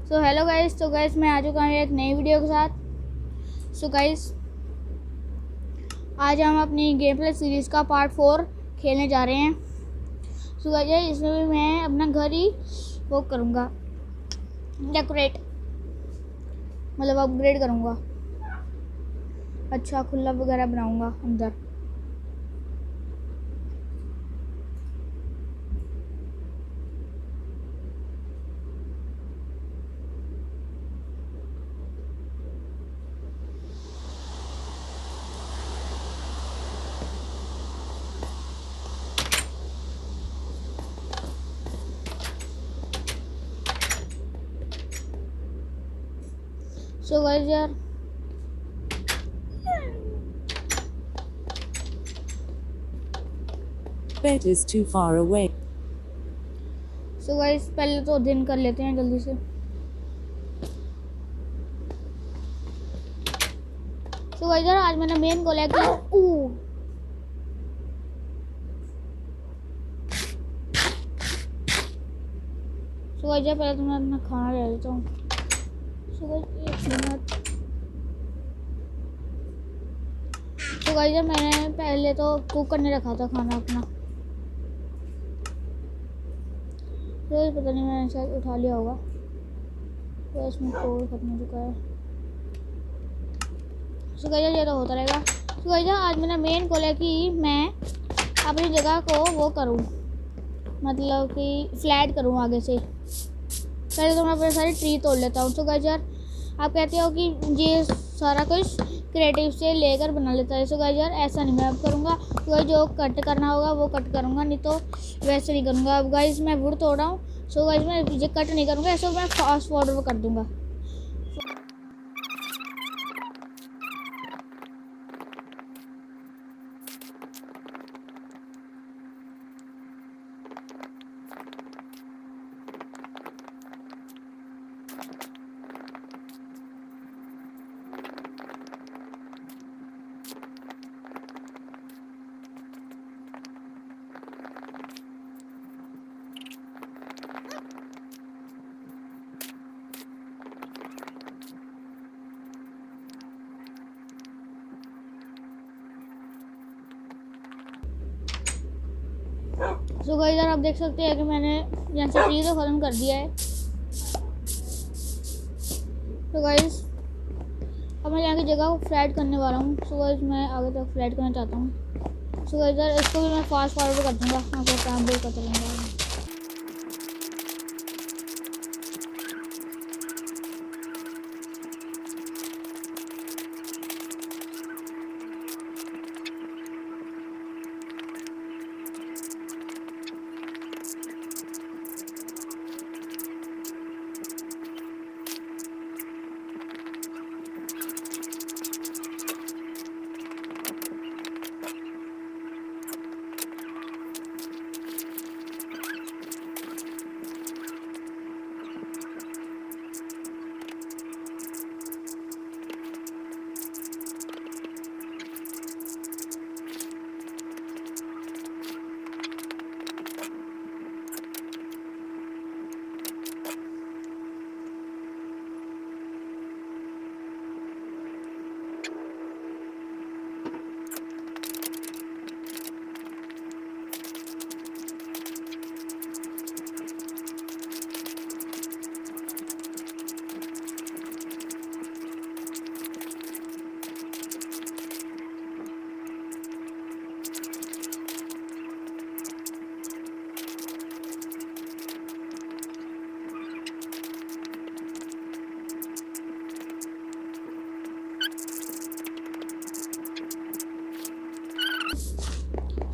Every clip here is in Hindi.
सो हेलो गाइस, तो गाइस मैं आ चुका हूँ एक नई वीडियो के साथ। सो गाइस आज हम अपनी गेम प्ले सीरीज़ का पार्ट 4 खेलने जा रहे हैं। सो गाइस इसमें भी मैं अपना घर ही वो करूँगा, डेकोरेट, मतलब अपग्रेड करूँगा। अच्छा खुला वगैरह बनाऊँगा अंदर। सो गाइस यार Bed is too far away. So guys पहले तो दिन कर लेते हैं जल्दी से। सो गाइस यार आज मैंने मेन गोल है कि सो गाइस पहले तो मैं अपना खाना ले लेता हूँ। सो गाइस एक मिनट। तो गाइस मैंने पहले तो कुक करने रखा था खाना अपना, तो पता नहीं मैंने शायद उठा लिया होगा। तो इसमें कोल खत्म हो चुका है। सो गाइस ये तो होता रहेगा। सो गाइस आज मेरा मेन गोल है कि मैं अपनी जगह को वो करूँ, मतलब कि फ्लैट करूँ आगे से। पहले तो मैं अपने सारी ट्री तोड़ लेता हूँ। सो गाइस यार आप कहते हो कि ये सारा कुछ क्रिएटिव से लेकर बना लेता है। सो गाइस यार ऐसा नहीं मैं अब करूँगा। तो गाइस जो कट करना होगा वो कट करूँगा, नहीं तो वैसे नहीं करूँगा। अब गाइस मैं वुड तोड़ रहा हूँ। सो गाइस मैं ये कट नहीं करूँगा, ऐसा मैं फास्ट फॉरवर्ड कर दूँगा। सो गाइस यार आप देख सकते हैं कि मैंने यहाँ से ट्री तो ख़त्म कर दिया है। तो गाइस अब मैं यहाँ की जगह को फ्लैट करने वाला हूँ। सो गाइस मैं आगे तक फ्लैट करना चाहता हूँ। सो गाइस यार इसको भी मैं फास्ट फॉरवर्ड कर दूँगा, आपको काम भी करता रहूँगा।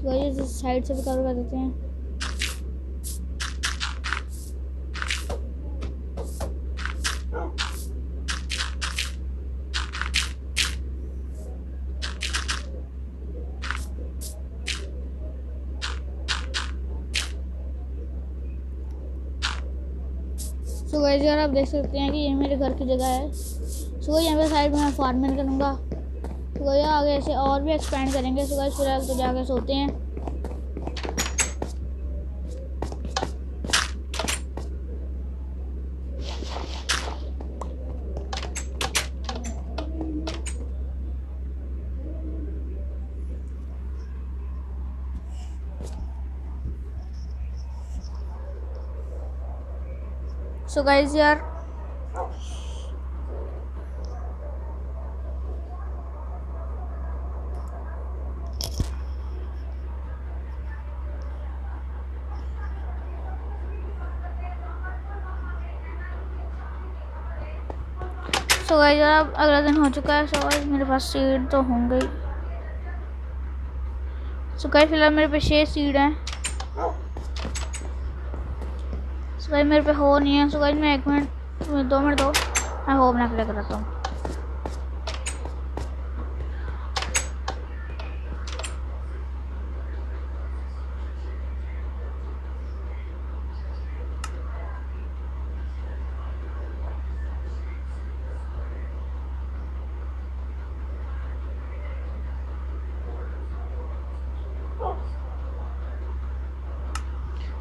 गाइस इस साइड से भी कवर कर देते हैं। सो गाइस यार आप देख सकते हैं कि ये मेरे घर की जगह है। सो यहाँ पे साइड में मैं फार्मिंग करूँगा। तो गाइस आगे ऐसे और भी एक्सपेंड करेंगे। सो गाइस फिलहाल तो जाके सोते हैं। सो गाइस यार सो गाइस यार अब अगला दिन हो चुका है। सो गाइस मेरे पास सीड तो होंगे ही। सो गाइस फिलहाल मेरे पे 6 सीड हैं। सो गाइस मेरे पे हो नहीं है। सो गाइस मैं 1 मिनट 2 मिनट दो, मैं हो बना प्ले कराता हूँ।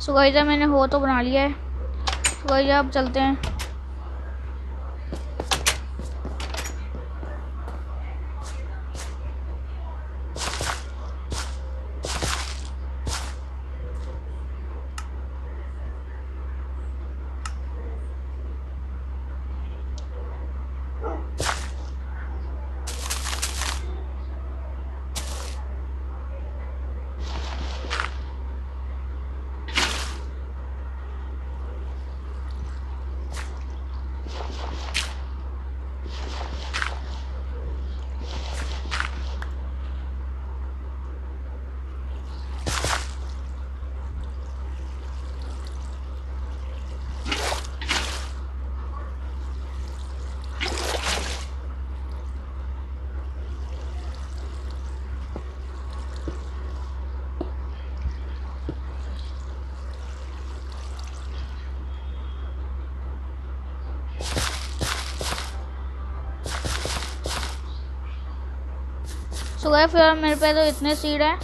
सो गाइस मैंने हो तो बना लिया है। सो गाइस अब चलते हैं। सो गाइस फिर मेरे पे तो इतने सीड हैं।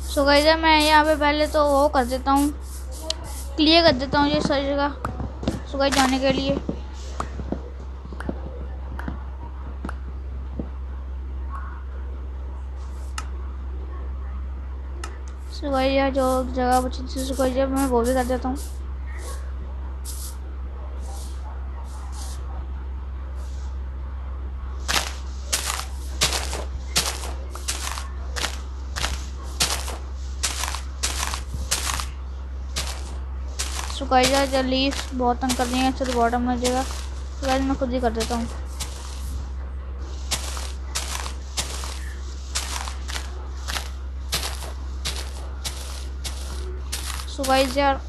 सो गाइस मैं यहाँ पे पहले तो वो कर देता हूँ, क्लियर कर देता हूँ ये सारी जगह सो गाइस जाने के लिए। सो गाइस यार जो जगह बची थी सो गाइस मैं वो भी कर देता हूँ। सो गाइस यार लीफ बहुत तंग कर रही है, चलो बॉटम में जगह तो गाइस मैं खुद ही कर देता हूँ। सो गाइस यार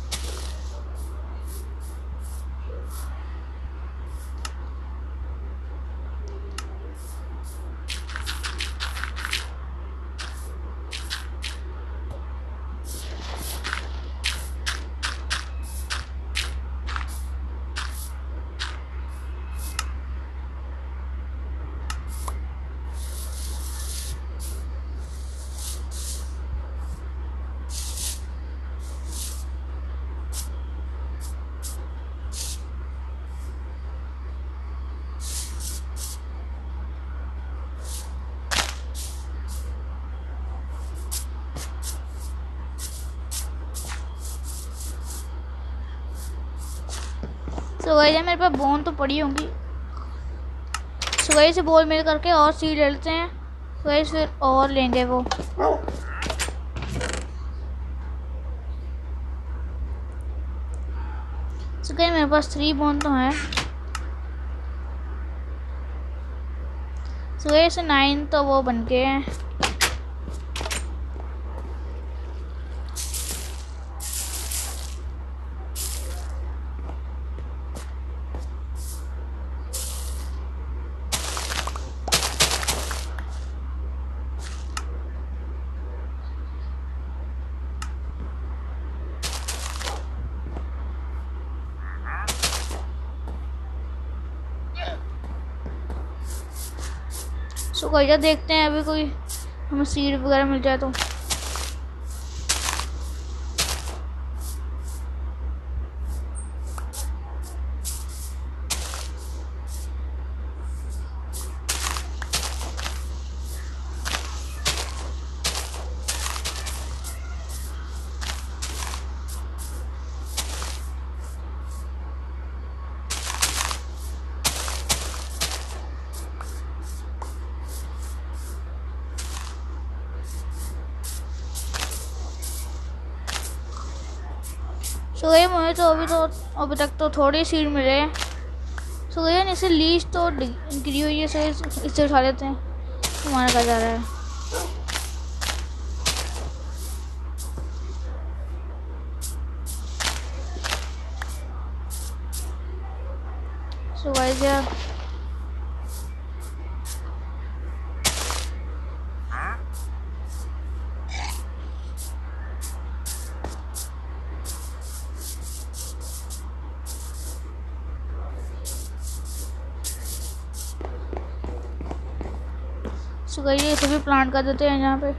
गाइस मेरे पास बोन तो पड़ी होंगी। सो गाइस से बोल मिल करके और सीड ले लेते हैं। सो गाइस फिर और लेंगे वो। सो गाइस मेरे पास 3 बोन तो हैं। सो गाइस 9 तो वो बन गए हैं। सो गाइस देखते हैं अभी कोई हमें सीड वगैरह मिल जाए तो। सो ये मुझे तो अभी तक तो थोड़ी सीड मिले हैं। सो ये इसे लीच तो गिरी हुई है, सो इससे उठा लेते हैं। हमारा कहा जा रहा है। सो गाइस यार सो गाइस इसे भी प्लांट कर देते हैं यहाँ पे।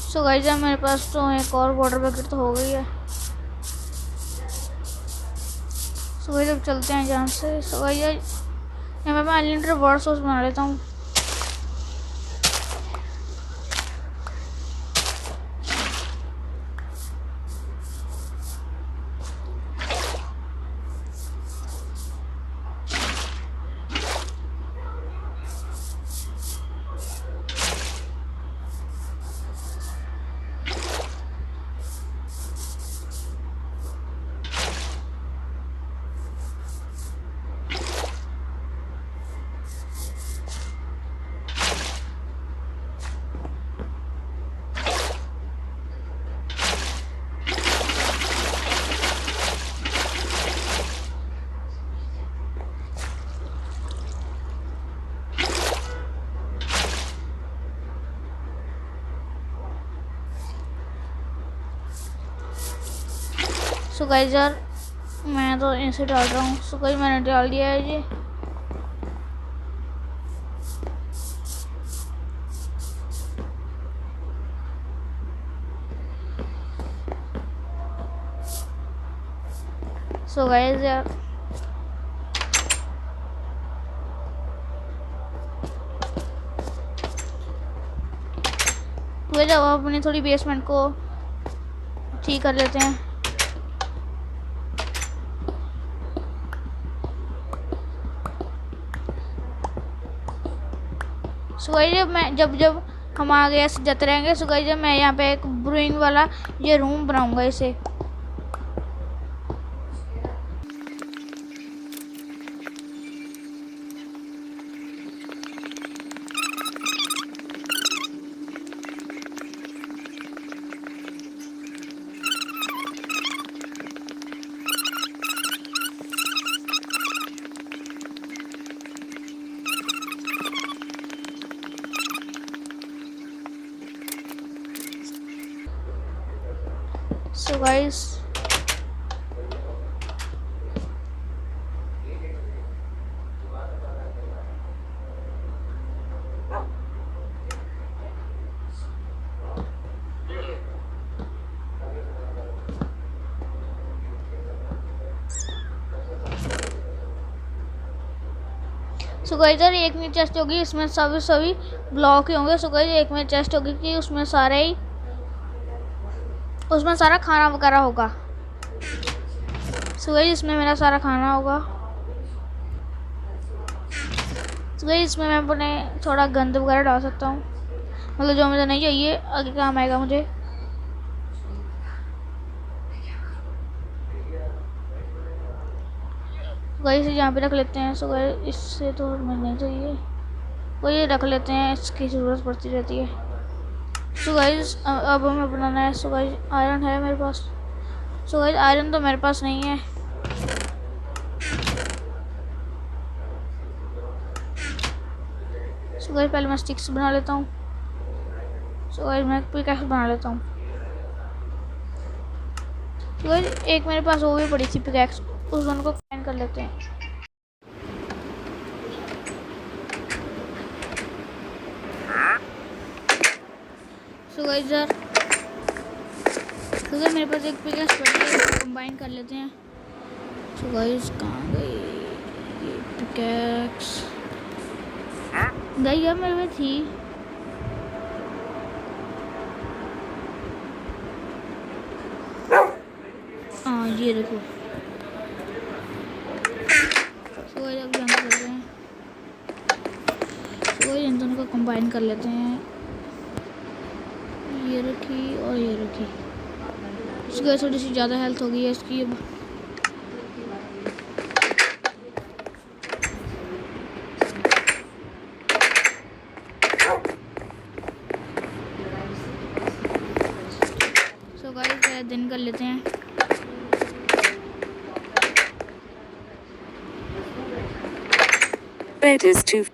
सो गाइस मेरे पास तो एक और वाटर बकेट तो हो गई है। सो गाइस अब चलते हैं यहाँ से। सो गाइस यहाँ पे मैं अनलिमिटेड वाटर सोर्स बना लेता हूँ। सो गाइस यार मैं तो ऐसे डाल रहा हूँ। सो गाइस मैंने डाल दिया है ये। सो गाइस यार तो जब अपनी थोड़ी बेसमेंट को ठीक कर लेते हैं। सो गाइस मैं जब हम आगे ऐसे जाते रहेंगे। सो गाइस मैं यहाँ पे एक ब्रूइंग वाला ये रूम बनाऊंगा इसे। सो गाइस सो गाइस यार एक में चेस्ट होगी, इसमें सभी ब्लॉक ही होंगे। सो गाइस एक में चेस्ट होगी कि उसमें सारा खाना वगैरह होगा। सो गाइस इसमें मेरा सारा खाना होगा। सो गाइस इसमें मैं अपने थोड़ा गंद वगैरह डाल सकता हूँ, मतलब जो मुझे नहीं चाहिए आगे काम आएगा मुझे। गाइस यहाँ पे रख लेते हैं। सो गाइस इससे तो हमें नहीं चाहिए, वो ये रख लेते हैं, इसकी ज़रूरत पड़ती रहती है। सो गाइस अब हमें बनाना है। सो गाइस आयरन है मेरे पास। सो गाइस आयरन तो मेरे पास नहीं है। सो गाइस पहले मैं स्टिक्स बना लेता हूँ। सो गाइस मैं पिकैक्स बना लेता हूँ। सो गाइस एक मेरे पास वो भी पड़ी थी पिकैक्स, उस दोनों को फाइन कर लेते हैं। सो गाइस यार तो मेरे पास एक पिकैक्स पड़ी है, इसको कंबाइन कर लेते हैं। सो गाइस कहाँ गई ये पिकैक्स? गई यार मेरे में थी। हाँ ये देखो। सो गाइस अब जंप कर रहे हैं। सो गाइस इन दोनों को कंबाइन कर लेते हैं। ये रखी और ये रखी। इसकी थोड़ी सी ज़्यादा हेल्थ हो गई है इसकी अब। सो गाइस दिन कर लेते हैं। Bed is too.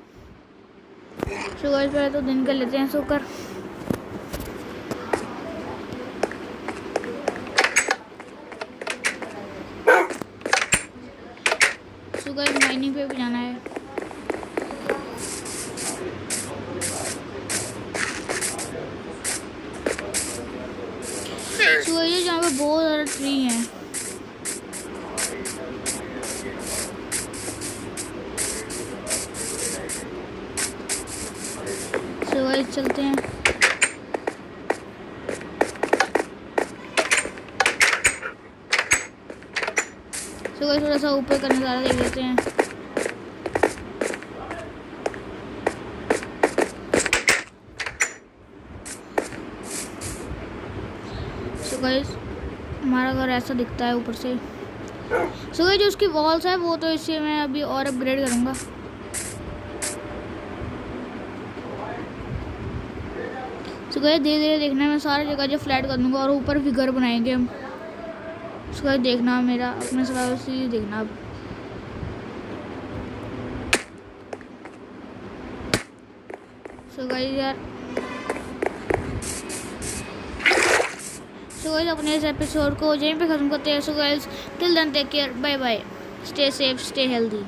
So guys पहले तो दिन कर लेते हैं सोकर। सो गाइस माइनिंग पे भी जाना है। सो गाइस जहाँ पे बहुत ज़्यादा ट्री हैं। सो गाइस चलते हैं। सो गाइस थोड़ा सा ऊपर का नज़ारा देख लेते हैं। सो गाइस हमारा घर ऐसा दिखता है ऊपर से। सो गाइस जो उसकी वॉल्स है वो तो इससे मैं अभी और अपग्रेड करूँगा। सो गाइस धीरे धीरे देखना, मैं सारी जगह जो फ्लैट कर दूँगा और ऊपर भी घर बनाएंगे हम। सो गाइस देखना मेरा अपने सर्वाइवल सीरीज देखना अब। सो गाइस यार सो गाइस अपने इस एपिसोड को यहीं पे खत्म करते हैं। So guys till then take care, bye bye, stay safe, stay healthy.